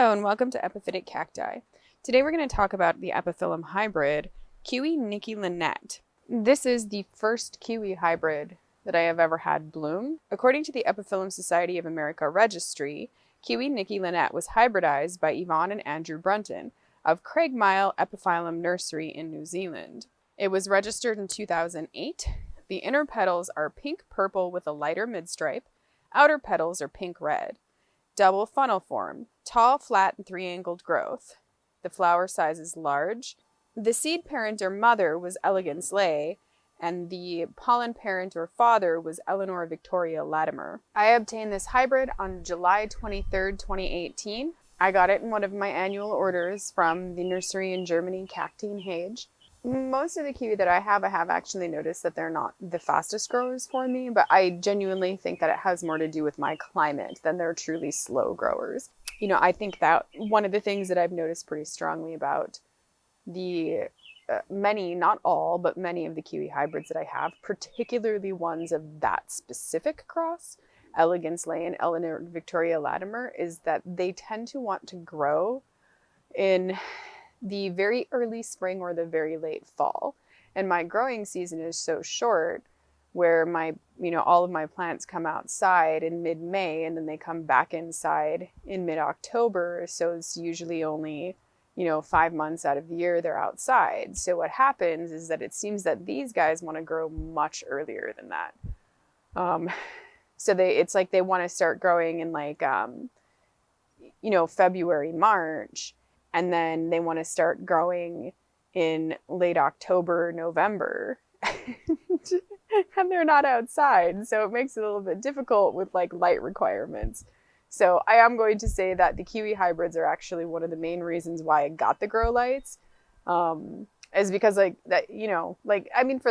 Hello and welcome to Epiphytic Cacti. Today we're going to talk about the Epiphyllum hybrid, Kiwi Nicky Lynette. This is the first kiwi hybrid that I have ever had bloom. According to the Epiphyllum Society of America Registry, Kiwi Nicky Lynette was hybridized by Yvonne and Andrew Brunton of Miele Epiphyllum Nursery in New Zealand. It was registered in 2008. The inner petals are pink-purple with a lighter midstripe. Outer petals are pink-red. Double funnel form, tall, flat, and three-angled growth. The flower size is large. The seed parent or mother was elegant Sleigh, and the pollen parent or father was Eleanor Victoria Latimer. I obtained this hybrid on July 23rd, 2018. I got it in one of my annual orders from the nursery in Germany, Cacti and Hage. Most of the kiwi that I have actually noticed that they're not the fastest growers for me, but I genuinely think that it has more to do with my climate than they're truly slow growers. You know, I think that one of the things that I've noticed pretty strongly about the many, not all, but many of the kiwi hybrids that I have, particularly ones of that specific cross, Elegant Sleigh and Eleanor Victoria Latimer, is that they tend to want to grow in the very early spring or the very late fall. And my growing season is so short where all of my plants come outside in mid-May and then they come back inside in mid-October. So it's usually only, 5 months out of the year they're outside. So what happens is that it seems that these guys want to grow much earlier than that. So it's like they want to start growing in February, March. And then they want to start growing in late October, November. And they're not outside. So it makes it a little bit difficult with light requirements. So I am going to say that the kiwi hybrids are actually one of the main reasons why I got the grow lights. Is because for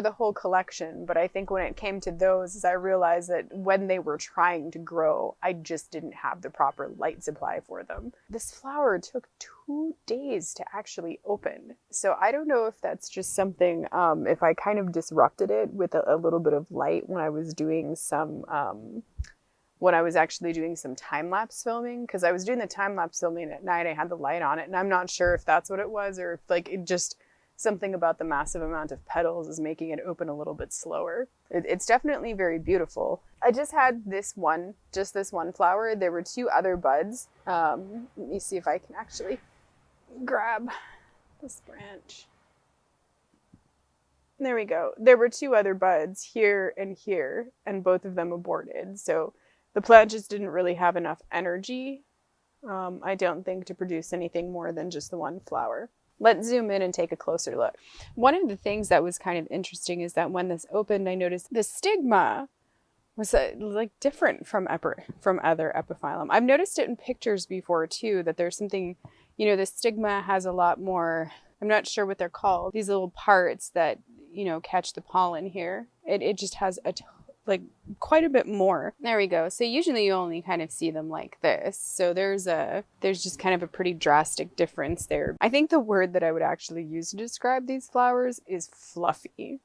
the whole collection, but I think when it came to those, I realized that when they were trying to grow, I just didn't have the proper light supply for them. This flower took 2 days to actually open. So I don't know if that's just something, if I kind of disrupted it with a little bit of light when I was doing some, actually doing some time-lapse filming, because I was doing the time-lapse filming at night, I had the light on it, and I'm not sure if that's what it was, or if it just something about the massive amount of petals is making it open a little bit slower. It's definitely very beautiful. I just had this one flower. There were 2 other buds. Let me see if I can actually grab this branch. There we go. There were 2 other buds here, and both of them aborted. So the plant just didn't really have enough energy, I don't think, to produce anything more than just the one flower. Let's zoom in and take a closer look. One of the things that was kind of interesting is that when this opened, I noticed the stigma was different from other epiphyllum. I've noticed it in pictures before too, that there's something, the stigma has a lot more, I'm not sure what they're called, these little parts that, catch the pollen here. It just has quite a bit more. There we go. So usually you only kind of see them like this. So there's just kind of a pretty drastic difference there. I think the word that I would actually use to describe these flowers is fluffy.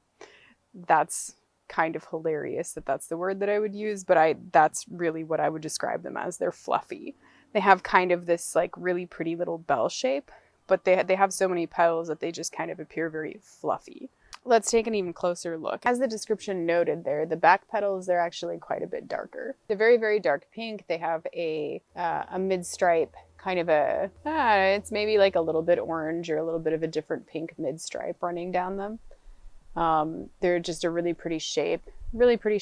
That's kind of hilarious that that's the word that I would use, but that's really what I would describe them as. They're fluffy. They have kind of this really pretty little bell shape, but they have so many petals that they just kind of appear very fluffy. Let's take an even closer look. As the description noted there, the back petals, they're actually quite a bit darker. They're very, very dark pink. They have a mid-stripe, kind of it's maybe a little bit orange or a little bit of a different pink mid-stripe running down them. They're just a really pretty shape, really pretty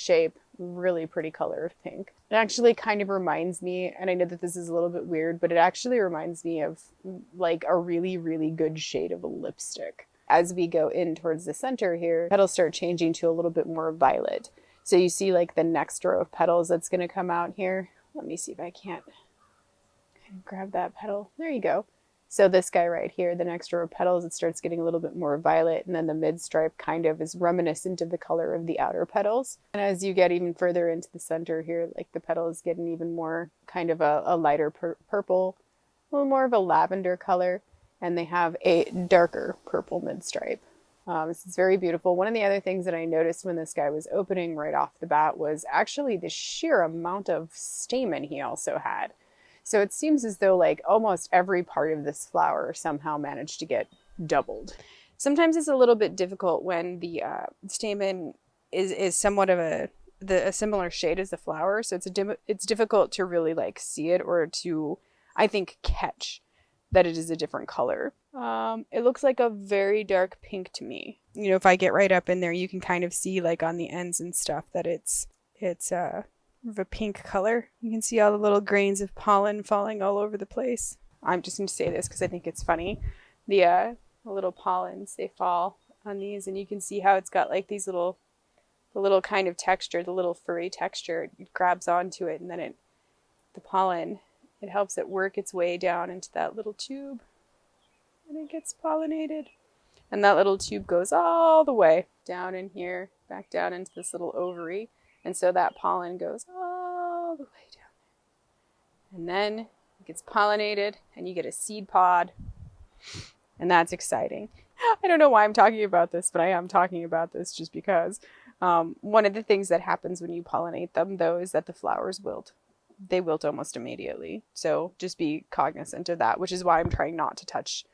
color of pink. It actually kind of reminds me, and I know that this is a little bit weird, but it actually reminds me of a really, really good shade of a lipstick. As we go in towards the center here, petals start changing to a little bit more violet. So you see the next row of petals that's going to come out here. Let me see if I can't grab that petal. There you go. So this guy right here, the next row of petals, it starts getting a little bit more violet, and then the mid-stripe kind of is reminiscent of the color of the outer petals. And as you get even further into the center here, the petals get an even more kind of a lighter purple, a little more of a lavender color. And they have a darker purple mid-stripe. This is very beautiful. One of the other things that I noticed when this guy was opening right off the bat was actually the sheer amount of stamen he also had. So it seems as though like almost every part of this flower somehow managed to get doubled. Sometimes it's a little bit difficult when the stamen is somewhat of a similar shade as the flower, so it's difficult to really like see it or to, I think, catch that it is a different color. It looks like a very dark pink to me. You know, if I get right up in there, you can kind of see like on the ends and stuff that it's of a pink color. You can see all the little grains of pollen falling all over the place. I'm just going to say this because I think it's funny. The little pollens, they fall on these, and you can see how it's got like these the little kind of texture, the little furry texture. It grabs onto it, and then the pollen, it helps it work its way down into that little tube, and it gets pollinated. And that little tube goes all the way down in here, back down into this little ovary. And so that pollen goes all the way down there. And then it gets pollinated and you get a seed pod. And that's exciting. I don't know why I'm talking about this, but I am talking about this just because. One of the things that happens when you pollinate them, though, is that the flowers wilt. They wilt almost immediately. So just be cognizant of that, which is why I'm trying not to touch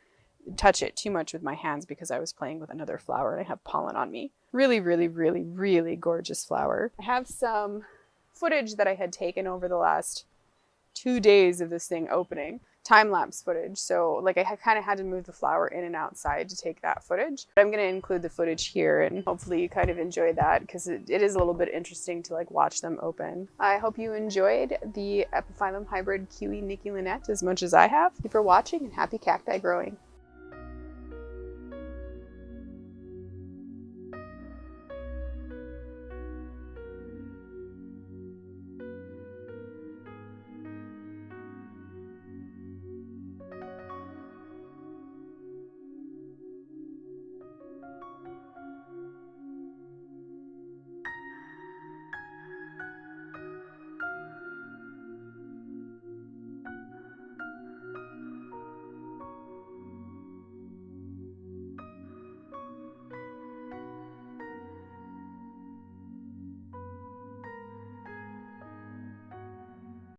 it too much with my hands, because I was playing with another flower and I have pollen on me. Really, really, really, really gorgeous flower. I have some footage that I had taken over the last 2 days of this thing opening. Time-lapse footage. So like I kind of had to move the flower in and outside to take that footage. But I'm going to include the footage here, and hopefully you kind of enjoy that, because it is a little bit interesting to like watch them open. I hope you enjoyed the Epiphyllum hybrid Kiwi Nicky Lynette as much as I have. Thank you for watching, and happy cacti growing.